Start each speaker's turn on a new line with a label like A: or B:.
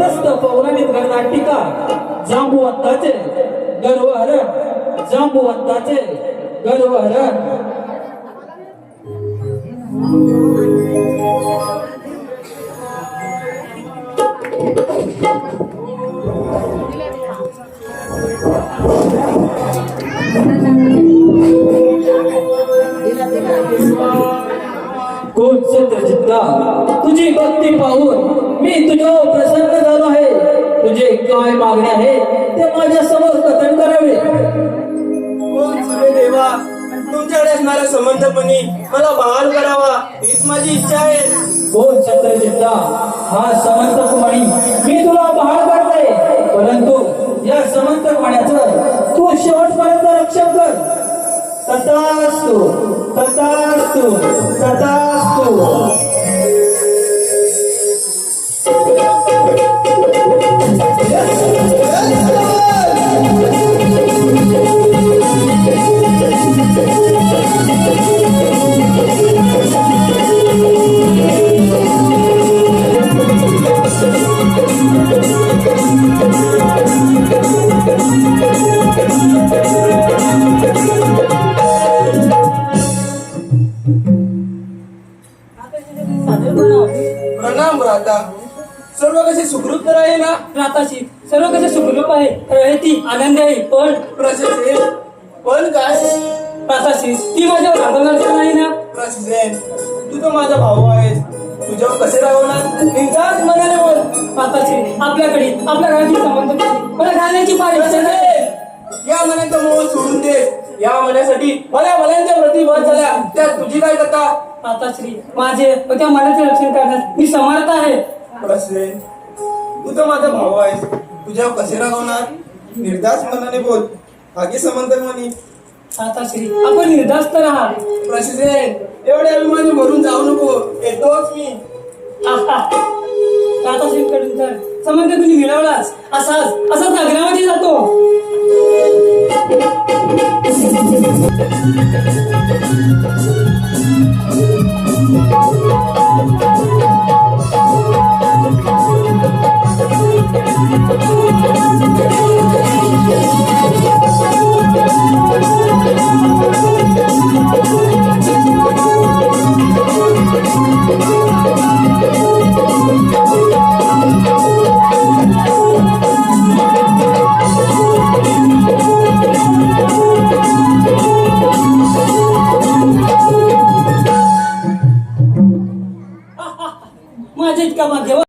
A: मस्त पौराणिक नाटिका जांबुवंताचे गर्वहरण, जांबुवंताचे गर्वहरण. कोण सत्यचित्ता, तुझी भक्ती पाहून मी तुझ्यावर प्रसन्न झालो आहे. तुझे काय मागणे आहे ते माझ्या समोर कथन करावे.
B: कोण सूर्य देवा, तुमच्याकडे असणाऱ्या समंतपणी मला बहाल करावा हीच माझी इच्छा आहे.
A: कोण सत्यचित्ता, हा समंतपणी मी तुला बहाल करते, परंतु या समंतपणाचं तू शेवटपर्यंत रक्षण कर. तथास्तु, तथास्तु, तथास्तु.
B: प्रणाम भ्राता. सर्व कसे सुखरूप तर आहे ना?
C: राताशी सर्व कसे सुखरूप आहे, रहिती आनंदी आहे. पण
B: प्रशेषे पण काय?
C: राताशी ती माझ्यावर रागवणार नाही ना?
B: प्रशेषे तू तर माझा भाऊ आहेस, तुझ्यावर कसे रागवणार? निजात मनाने बोल.
C: राताशी आपल्याकडे आपल्या घराची संबंध मला घालण्याची फार इच्छा नाही.
B: या मनाचा मोह सोडून दे. या मनासाठी मला मनांच्या प्रती वर झाल्या, त्यात तुझी काय कथा?
C: राताश्री माझे व त्या मनाचे रक्षण करण्यास मी समर्थ आहे.
B: प्रश्न, तू तर माझा भाऊ आहेस, तुझ्यावर कसे रागवणार? निर्धास्त मनाने बोल. आगे समंत म्हणी.
C: राताश्री आपण निर्धास्त राहा.
B: प्रश्न, एवढे अभिमानी मरून जाऊ नको, येतोच मी.
C: राताश्रीकडून तर संबंध तुम्ही मिळवलाच, असाच अग्रामध्ये जातो.
D: Thank you.